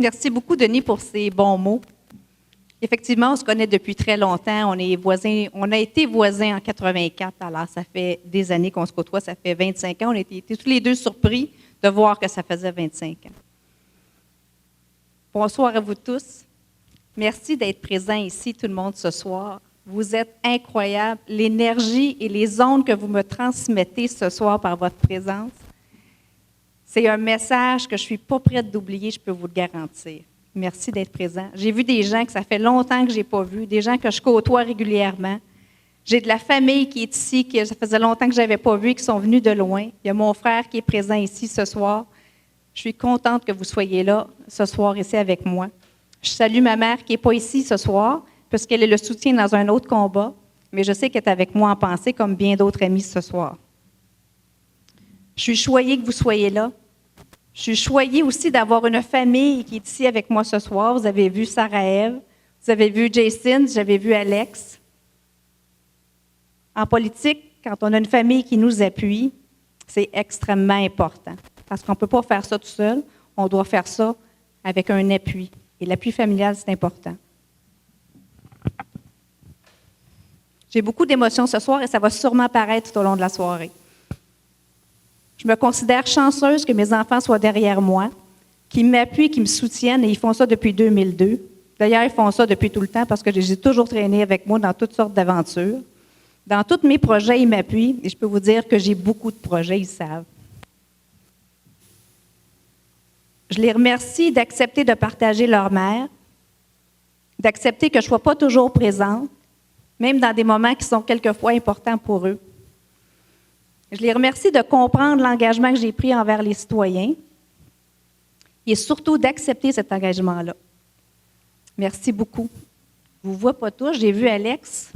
Merci beaucoup, Denis, pour ces bons mots. Effectivement, on se connaît depuis très longtemps. On est voisins, on a été voisins en 84, alors ça fait des années qu'on se côtoie, ça fait 25 ans. On a été tous les deux surpris de voir que ça faisait 25 ans. Bonsoir à vous tous. Merci d'être présents ici, tout le monde, ce soir. Vous êtes incroyables. L'énergie et les ondes que vous me transmettez ce soir par votre présence, c'est un message que je ne suis pas prête d'oublier, je peux vous le garantir. Merci d'être présent. J'ai vu des gens que ça fait longtemps que je n'ai pas vus, des gens que je côtoie régulièrement. J'ai de la famille qui est ici, que ça faisait longtemps que je n'avais pas vu, qui sont venus de loin. Il y a mon frère qui est présent ici ce soir. Je suis contente que vous soyez là ce soir ici avec moi. Je salue ma mère qui n'est pas ici ce soir, puisqu'elle est le soutien dans un autre combat, mais je sais qu'elle est avec moi en pensée, comme bien d'autres amis ce soir. Je suis choyée que vous soyez là. Je suis choyée aussi d'avoir une famille qui est ici avec moi ce soir. Vous avez vu Sarah-Ève, vous avez vu Jason, j'avais vu Alex. En politique, quand on a une famille qui nous appuie, c'est extrêmement important. Parce qu'on ne peut pas faire ça tout seul, on doit faire ça avec un appui. Et l'appui familial, c'est important. J'ai beaucoup d'émotions ce soir et ça va sûrement paraître tout au long de la soirée. Je me considère chanceuse que mes enfants soient derrière moi, qu'ils m'appuient, qu'ils me soutiennent, et ils font ça depuis 2002. D'ailleurs, ils font ça depuis tout le temps parce que je les ai toujours traînés avec moi dans toutes sortes d'aventures. Dans tous mes projets, ils m'appuient, et je peux vous dire que j'ai beaucoup de projets, ils savent. Je les remercie d'accepter de partager leur mère, d'accepter que je ne sois pas toujours présente, même dans des moments qui sont quelquefois importants pour eux. Je les remercie de comprendre l'engagement que j'ai pris envers les citoyens et surtout d'accepter cet engagement-là. Merci beaucoup. Je ne vous vois pas tous. J'ai vu Alex.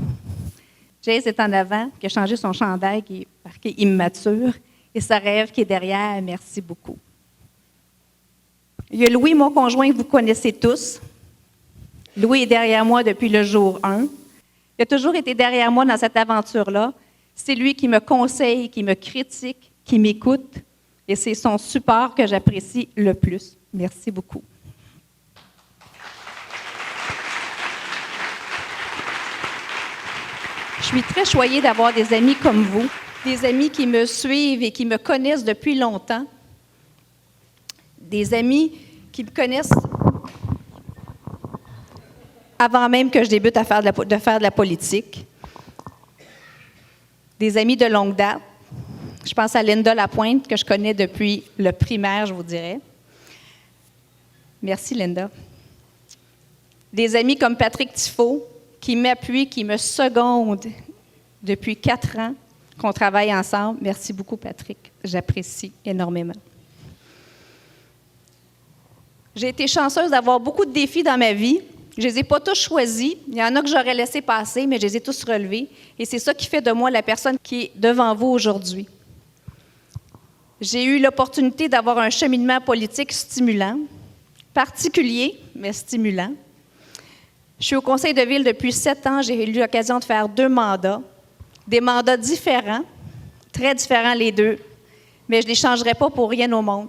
Jace est en avant, qui a changé son chandail, qui est marqué immature. Et Sarah-Ève qui est derrière. Merci beaucoup. Il y a Louis, mon conjoint, que vous connaissez tous. Louis est derrière moi depuis le jour 1. Il a toujours été derrière moi dans cette aventure-là. C'est lui qui me conseille, qui me critique, qui m'écoute. Et c'est son support que j'apprécie le plus. Merci beaucoup. Je suis très choyée d'avoir des amis comme vous, des amis qui me suivent et qui me connaissent depuis longtemps, des amis qui me connaissent avant même que je débute à faire de la politique. Des amis de longue date. Je pense à Linda Lapointe, que je connais depuis le primaire, je vous dirais. Merci, Linda. Des amis comme Patrick Tifo, qui m'appuient, qui me secondent depuis 4 ans qu'on travaille ensemble. Merci beaucoup, Patrick. J'apprécie énormément. J'ai été chanceuse d'avoir beaucoup de défis dans ma vie. Je ne les ai pas tous choisis. Il y en a que j'aurais laissé passer, mais je les ai tous relevés. Et c'est ça qui fait de moi la personne qui est devant vous aujourd'hui. J'ai eu l'opportunité d'avoir un cheminement politique stimulant, particulier, mais stimulant. Je suis au conseil de ville depuis 7 ans. J'ai eu l'occasion de faire 2 mandats, des mandats différents, très différents les deux, mais je ne les changerai pas pour rien au monde.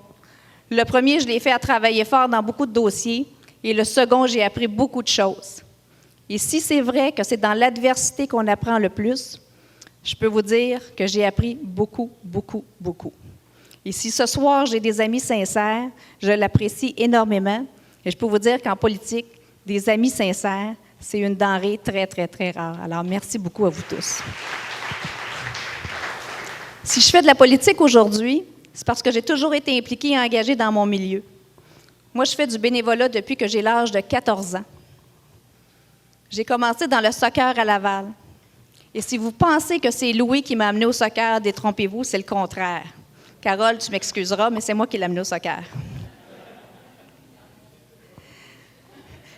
Le premier, je l'ai fait à travailler fort dans beaucoup de dossiers. Et le second, j'ai appris beaucoup de choses. Et si c'est vrai que c'est dans l'adversité qu'on apprend le plus, je peux vous dire que j'ai appris beaucoup, beaucoup, beaucoup. Et si ce soir, j'ai des amis sincères, je l'apprécie énormément. Et je peux vous dire qu'en politique, des amis sincères, c'est une denrée très, très, très rare. Alors, merci beaucoup à vous tous. Si je fais de la politique aujourd'hui, c'est parce que j'ai toujours été impliquée et engagée dans mon milieu. Moi, je fais du bénévolat depuis que j'ai l'âge de 14 ans. J'ai commencé dans le soccer à Laval. Et si vous pensez que c'est Louis qui m'a amené au soccer, détrompez-vous, c'est le contraire. Carole, tu m'excuseras, mais c'est moi qui l'ai amené au soccer.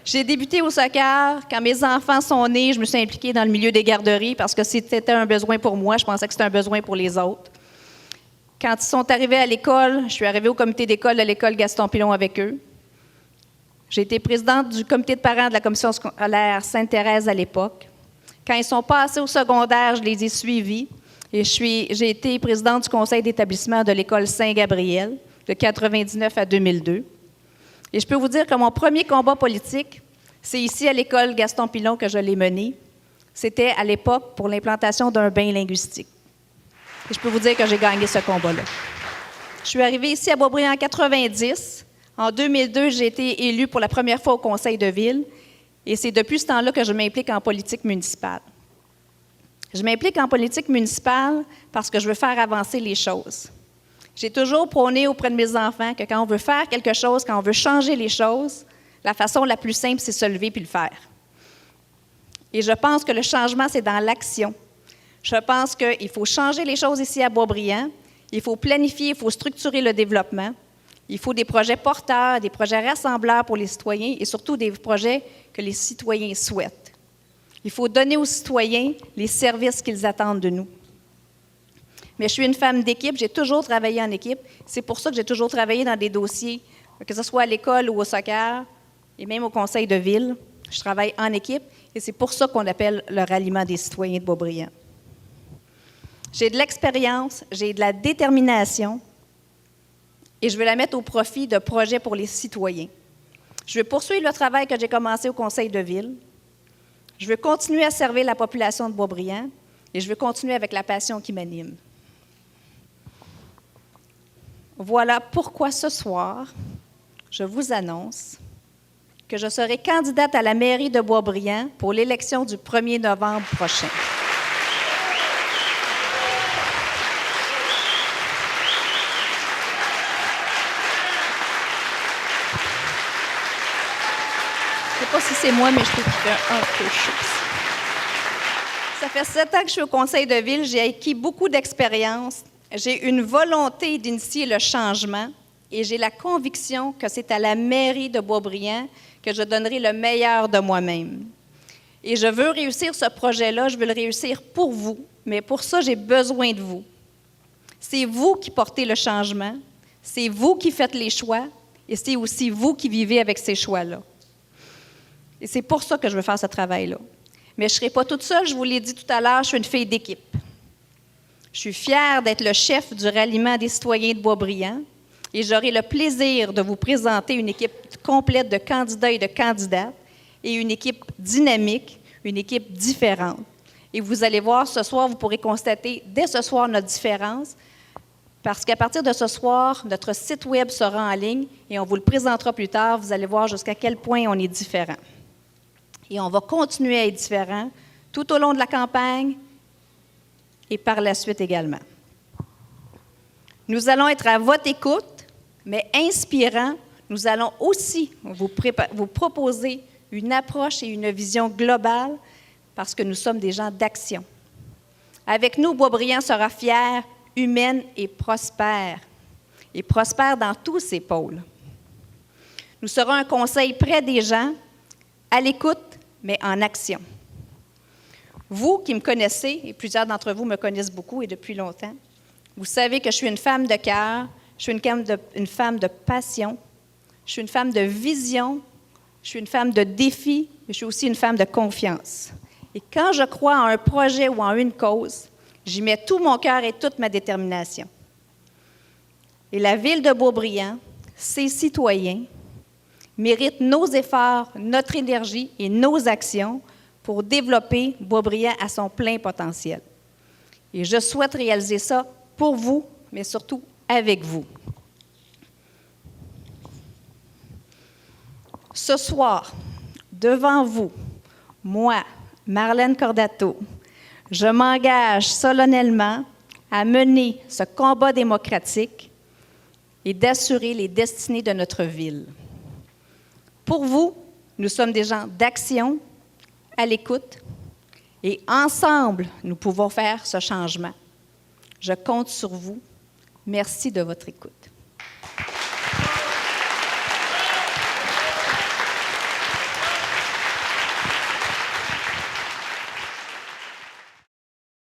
J'ai débuté au soccer. Quand mes enfants sont nés, je me suis impliquée dans le milieu des garderies parce que c'était un besoin pour moi. Je pensais que c'était un besoin pour les autres. Quand ils sont arrivés à l'école, je suis arrivée au comité d'école de l'école Gaston-Pilon avec eux. J'ai été présidente du comité de parents de la commission scolaire Sainte-Thérèse à l'époque. Quand ils sont passés au secondaire, je les ai suivis. Et j'ai été présidente du conseil d'établissement de l'école Saint-Gabriel de 1999 à 2002. Et je peux vous dire que mon premier combat politique, c'est ici à l'école Gaston Pilon que je l'ai mené. C'était à l'époque pour l'implantation d'un bain linguistique. Et je peux vous dire que j'ai gagné ce combat-là. Je suis arrivée ici à Boisbriand en 90. En 2002, j'ai été élue pour la première fois au conseil de ville. Et c'est depuis ce temps-là que je m'implique en politique municipale. Je m'implique en politique municipale parce que je veux faire avancer les choses. J'ai toujours prôné auprès de mes enfants que quand on veut faire quelque chose, quand on veut changer les choses, la façon la plus simple, c'est se lever puis le faire. Et je pense que le changement, c'est dans l'action. Je pense qu'il faut changer les choses ici à Boisbriand. Il faut planifier, il faut structurer le développement. Il faut des projets porteurs, des projets rassembleurs pour les citoyens et surtout des projets que les citoyens souhaitent. Il faut donner aux citoyens les services qu'ils attendent de nous. Mais je suis une femme d'équipe, j'ai toujours travaillé en équipe. C'est pour ça que j'ai toujours travaillé dans des dossiers, que ce soit à l'école ou au soccer, et même au conseil de ville. Je travaille en équipe et c'est pour ça qu'on appelle le ralliement des citoyens de Boisbriand. J'ai de l'expérience, j'ai de la détermination et je veux la mettre au profit de projets pour les citoyens. Je veux poursuivre le travail que j'ai commencé au conseil de ville. Je veux continuer à servir la population de Boisbriand et je veux continuer avec la passion qui m'anime. Voilà pourquoi ce soir, je vous annonce que je serai candidate à la mairie de Boisbriand pour l'élection du 1er novembre prochain. Je ne sais pas si c'est moi, mais je trouve qu'il fait un peu chaud. Ça fait 7 ans que je suis au conseil de ville, j'ai acquis beaucoup d'expérience. J'ai une volonté d'initier le changement et j'ai la conviction que c'est à la mairie de Boisbriand que je donnerai le meilleur de moi-même. Et je veux réussir ce projet-là, je veux le réussir pour vous, mais pour ça, j'ai besoin de vous. C'est vous qui portez le changement, c'est vous qui faites les choix et c'est aussi vous qui vivez avec ces choix-là. Et c'est pour ça que je veux faire ce travail-là. Mais je ne serai pas toute seule, je vous l'ai dit tout à l'heure, je suis une fille d'équipe. Je suis fière d'être le chef du ralliement des citoyens de Boisbriand et j'aurai le plaisir de vous présenter une équipe complète de candidats et de candidates et une équipe dynamique, une équipe différente. Et vous allez voir, ce soir, vous pourrez constater dès ce soir notre différence parce qu'à partir de ce soir, notre site web sera en ligne et on vous le présentera plus tard. Vous allez voir jusqu'à quel point on est différent. Et on va continuer à être différent tout au long de la campagne et par la suite également. Nous allons être à votre écoute, mais inspirants. Nous allons aussi vous proposer une approche et une vision globale parce que nous sommes des gens d'action. Avec nous, Boisbriand sera fier, humaine et prospère dans tous ses pôles. Nous serons un conseil près des gens, à l'écoute, mais en action. Vous qui me connaissez, et plusieurs d'entre vous me connaissent beaucoup et depuis longtemps, vous savez que je suis une femme de cœur, je suis une femme de passion, je suis une femme de vision, je suis une femme de défi, mais je suis aussi une femme de confiance. Et quand je crois en un projet ou en une cause, j'y mets tout mon cœur et toute ma détermination. Et la ville de Boisbriand, ses citoyens, méritent nos efforts, notre énergie et nos actions pour développer Boisbriand à son plein potentiel. Et je souhaite réaliser ça pour vous, mais surtout avec vous. Ce soir, devant vous, moi, Marlène Cordato, je m'engage solennellement à mener ce combat démocratique et d'assurer les destinées de notre ville. Pour vous, nous sommes des gens d'action, à l'écoute, et ensemble, nous pouvons faire ce changement. Je compte sur vous. Merci de votre écoute.